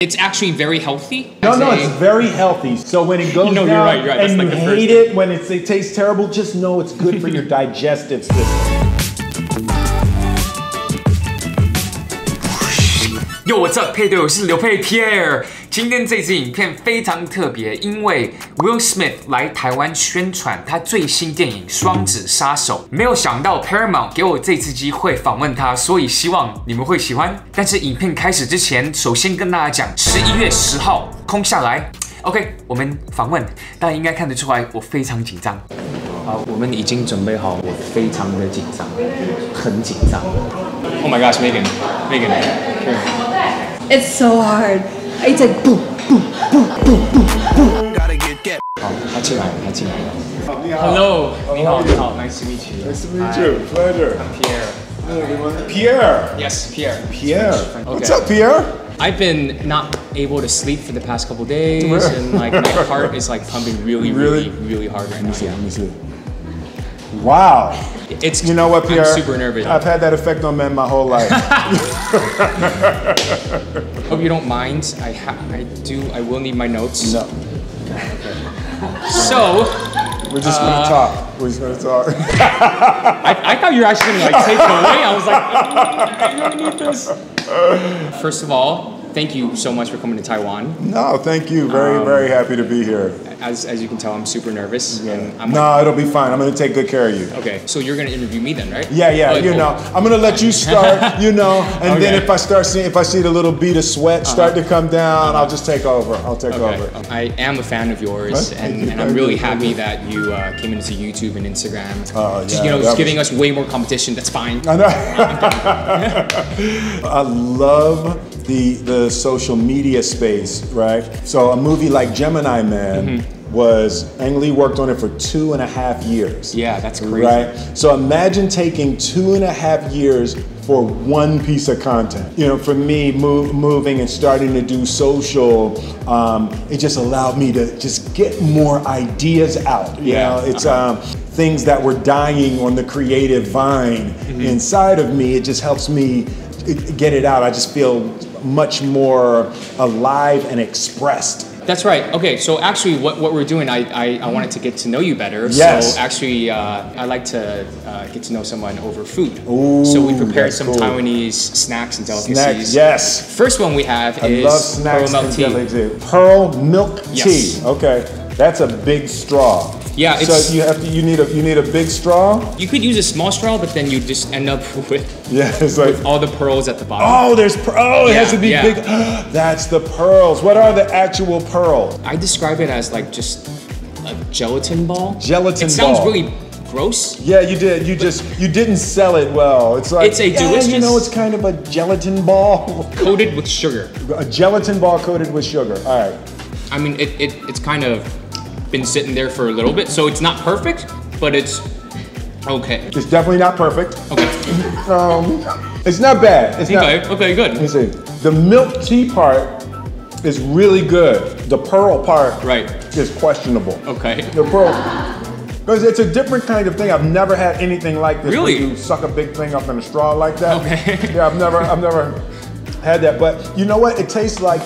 It's actually very healthy. No, it's very healthy. So when it goes down you're right. and you hate it, when it tastes terrible, just know it's good for your digestive system. Yo, what's up， 配对，我是刘沛 Pierre。今天这支影片非常特别，因为 Will Smith 来台湾宣传他最新电影《双子杀手》。没有想到 Paramount 给我这次机会访问他，所以希望你们会喜欢。但是影片开始之前，首先跟大家讲，11月10号空下来。OK， 我们访问，大家应该看得出来，我非常紧张。好，我们已经准备好，我非常的紧张，很紧张。Oh my gosh, Megan. It's so hard. It's like boom, boom, boom, boom, boom, boom. 好，他进来了。Hello, 你好 ，Nice to meet you. Nice to meet you. Pleasure. I'm Pierre. Pierre. Yes, Pierre. Pierre. Okay. What's up, Pierre? I've been not able to sleep for the past couple days, and like my heart is like pumping really hard right now. Let me see. Wow. It's, you know what, Pierre? I'm super nervous. I've had that effect on men my whole life. Hope you don't mind. I will need my notes. No. Okay. So. We're just gonna talk. We're just gonna talk. I thought you were actually gonna like take it away. I was like, I don't need this. First of all, thank you so much for coming to Taiwan. No, thank you. Very happy to be here. As you can tell, I'm super nervous. Yeah. And I'm no, it'll be fine. I'm gonna take good care of you. Okay, so you're gonna interview me then, right? Yeah. Oh, you cool. know, I'm gonna let you start. And okay. Then if I see the little bead of sweat start to come down, I'll just take over. I'll take over. I am a fan of yours, and I'm really happy that you came into YouTube and Instagram. Just giving us way more competition. That's fine. I know. I love the social media space, right? So a movie like Gemini Man Ang Lee worked on it for 2.5 years. Yeah, that's crazy. Right? So imagine taking 2.5 years for one piece of content. You know, for me, moving and starting to do social, it just allowed me to just get more ideas out. You know, it's things that were dying on the creative vine inside of me. It just helps me get it out. I just feel much more alive and expressed. That's right. Okay, so actually what we're doing, I wanted to get to know you better. Yes. So actually, I like to get to know someone over food. Ooh, so we prepared some cool. Taiwanese snacks and delicacies. Snacks, yes. First one we have is pearl milk tea. Pearl milk tea. Okay, that's a big straw. Yeah, so you need a big straw. You could use a small straw, but then you just end up with it's like with all the pearls at the bottom. Oh, it has to be big. That's the pearls. What are the actual pearls? I describe it as like just a gelatin ball. Gelatin ball. It sounds really gross. Yeah, you did. You didn't sell it well. It's like it's a delicious. You know, it's kind of a gelatin ball coated with sugar. A gelatin ball coated with sugar. All right. I mean, it's kind of been sitting there for a little bit, so it's not perfect, but it's okay. It's definitely not perfect. Okay. It's not bad. It's okay, good. Let me see. The milk tea part is really good. The pearl part is questionable. Okay. The pearl, because it's a different kind of thing. I've never had anything like this. Really? Where you suck a big thing up in a straw like that. Okay. Yeah, I've never had that, but you know what? It tastes like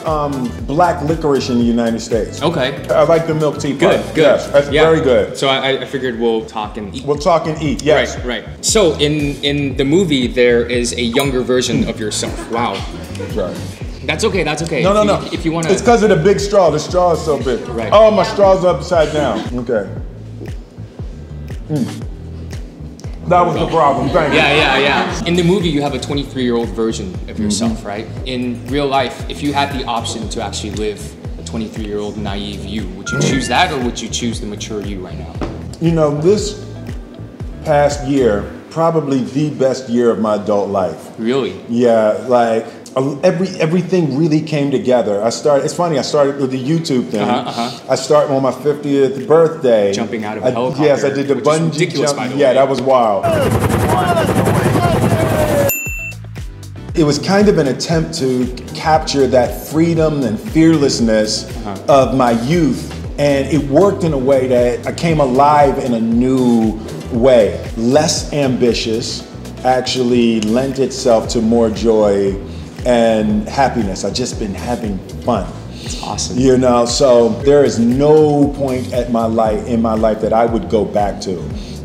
black licorice in the United States. Okay. I like the milk tea part. Good. Yes, that's very good. So I figured we'll talk and eat. We'll talk and eat, yes. Right. So in the movie, there is a younger version of yourself. Wow. Right. That's okay. No. If you want to. It's because of the big straw. The straw is so big. Right. Oh, my straw's upside down. Okay. That was the problem, thank you. Yeah. In the movie, you have a 23-year-old version of yourself, right? In real life, if you had the option to actually live a 23-year-old naive you, would you choose that, or would you choose the mature you right now? You know, this past year, probably the best year of my adult life. Really? Yeah, like everything really came together. It's funny, I started with the YouTube thing. I started on my 50th birthday. Jumping out of a helicopter. Yes, I did the bungee jump. By the way. Yeah, that was wild. It was kind of an attempt to capture that freedom and fearlessness of my youth. And it worked in a way that I came alive in a new way. Less ambitious, actually lent itself to more joy and happiness. I've just been having fun. That's awesome. You know, so there is no point in my life that I would go back to.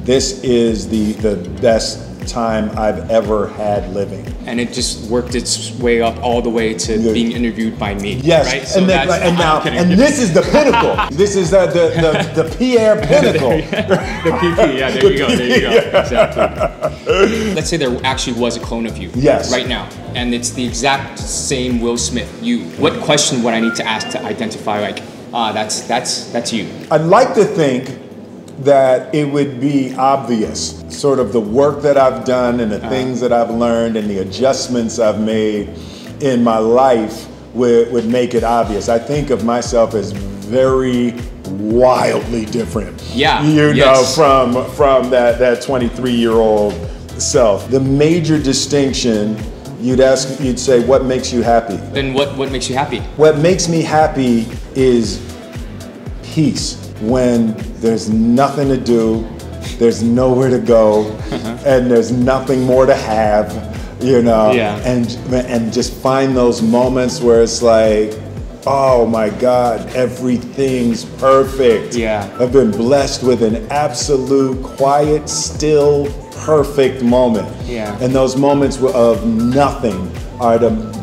This is the best time I've ever had living. And it just worked its way up all the way to being interviewed by me. Yes, right? So and this is the pinnacle. This is the Pierre pinnacle. The PP, yeah, there you go, exactly. Let's say there actually was a clone of you right now, and it's the exact same Will Smith, you. What question would I need to ask to identify, like, that's you? I'd like to think that it would be obvious, sort of the work that I've done and the things that I've learned and the adjustments I've made in my life would make it obvious. I think of myself as very wildly different. Yeah. You know, from that 23-year-old self. The major distinction, you'd say, what makes you happy? Then what makes you happy? What makes me happy is peace. When there's nothing to do, there's nowhere to go, and there's nothing more to have, you know, and just find those moments where it's like, oh my God, everything's perfect. Yeah. I've been blessed with an absolute, quiet, still, perfect moment. Yeah. And those moments of nothing are the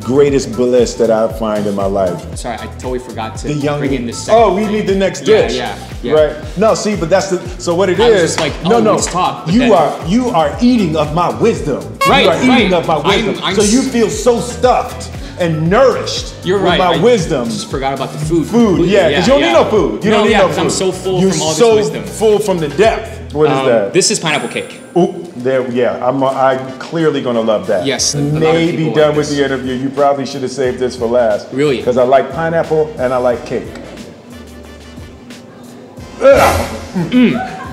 greatest bliss that I find in my life. Sorry, I totally forgot to bring in the second. Oh, we need the next dish. Yeah. Right. No, see, but that's so what it I is. was just like, let's talk. You are eating of my wisdom. Right, you are eating of my wisdom. I'm so you feel so stuffed and nourished with my wisdom. I just forgot about the food. Yeah, because you don't need no food. You don't need no food. I'm so full You're from all this so wisdom. full from the depth. What is that? This is pineapple cake. Ooh, I'm clearly gonna love that. Yes. Maybe done with the interview. You probably should have saved this for last. Really? Because I like pineapple and I like cake.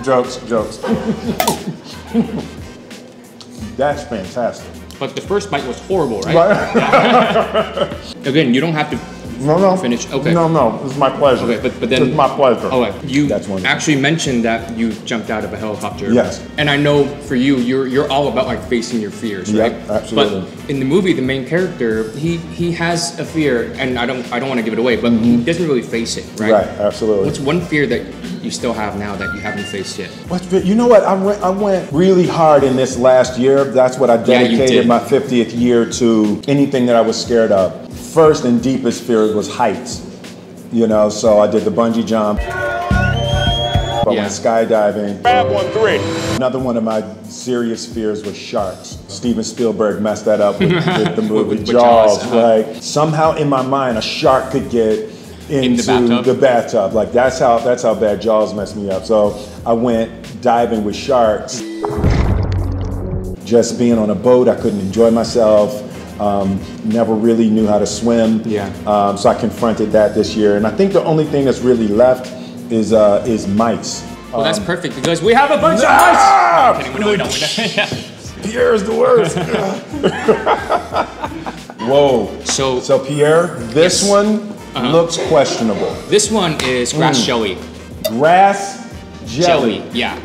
Jokes. That's fantastic. But the first bite was horrible, right? Again, you don't have to finish. Okay. No, this is my pleasure. Okay, but then it's my pleasure. Okay, you actually mentioned that you jumped out of a helicopter. Yes. And I know for you, you're all about like facing your fears, right? Yeah, absolutely. But in the movie, the main character, he has a fear, and I don't want to give it away, but he doesn't really face it, right? Right, absolutely. What's one fear that you still have now that you haven't faced yet? You know what? I went really hard in this last year. That's what I dedicated my 50th year to. Anything that I was scared of. First and deepest fear was heights. You know, so I did the bungee jump. I went skydiving. Another one of my serious fears was sharks. Steven Spielberg messed that up with the movie Jaws. Right? Somehow in my mind, a shark could get into the bathtub. Like that's how bad Jaws messed me up. So I went diving with sharks. Just being on a boat, I couldn't enjoy myself. Never really knew how to swim. So I confronted that this year. And I think the only thing that's really left is mice. Well, that's perfect because we have a bunch of mice. No, we don't. Pierre is the worst. Whoa. So Pierre, this one looks questionable. This one is grass jelly. Grass jelly. Yeah.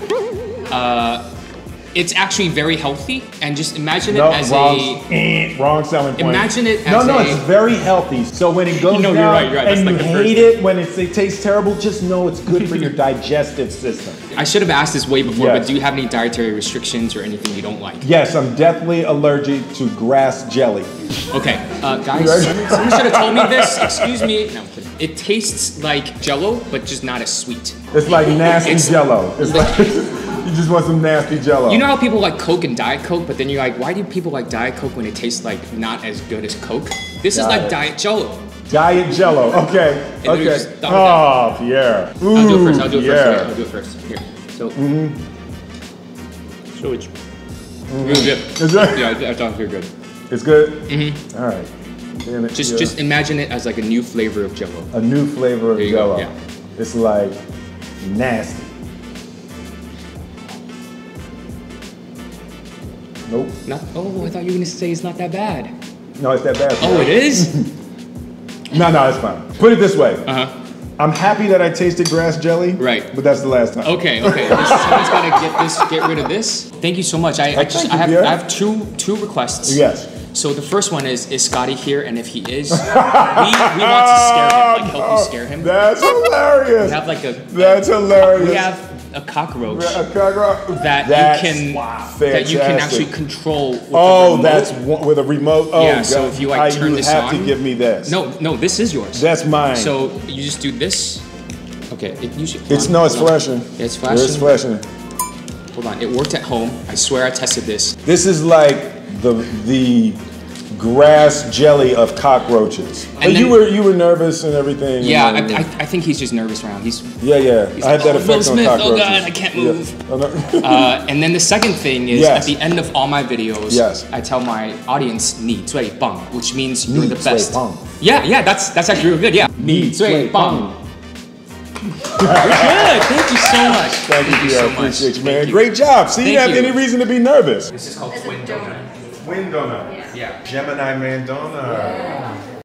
It's actually very healthy, and just imagine it as wrong selling point. Imagine it as it's very healthy. So when it goes down you're right. and you hate it, when it tastes terrible, just know it's good for your digestive system. I should have asked this way before, but do you have any dietary restrictions or anything you don't like? Yes, I'm definitely allergic to grass jelly. Okay, guys, someone should have told me this. Excuse me. No, I'm kidding. It tastes like Jell-O, but just not as sweet. It's like nasty Jell-O. It's like you just want some nasty Jell-O. You know how people like Coke and Diet Coke, but then you're like, why do people like Diet Coke when it tastes like not as good as Coke? This is like Diet Jell-O. Diet Jell-O. Okay. Oh, Pierre. Ooh, I'll do it first. Here. So. So it's really good. Is it? Yeah, I thought it was good. It's good. All right. Just imagine it as like a new flavor of Jell-O. A new flavor of Jell-O. Yeah. It's like nasty. Nope. I thought you were gonna say it's not that bad. No, it's that bad. Oh, it is? No, it's fine. Put it this way. I'm happy that I tasted grass jelly. Right. But that's the last time. Okay. Someone's gotta get rid of this. Thank you so much. I have two requests. Yes. So the first one is Scotty here? And if he is, we want to scare him, like help you scare him. That's hilarious. We have like a. That's hilarious. We have a cockroach. A cockroach. That you can actually control. With oh, that's with a remote. Oh, yeah. So if you like turn this on, you have to give me this. No, this is yours. That's mine. So you just do this. Okay, it usually. It's flashing. Yeah, it's flashing. It's flashing. Hold on, it worked at home. I swear I tested this. This is like the grass jelly of cockroaches. And you were nervous and everything. Yeah, I think he's just nervous around. He's I have that effect on cockroaches. Oh God, I can't move. Yeah. And then the second thing is at the end of all my videos, I tell my audience 你最棒, which means you're the best. Yeah, that's actually really good. Yeah. 你最棒. We're good. Thank you so much. Thank you, Pierre. I appreciate you, man. Great job. See, you didn't have any reason to be nervous. This is called Twin Donut. Twin Donut. Yeah. Gemini man donut.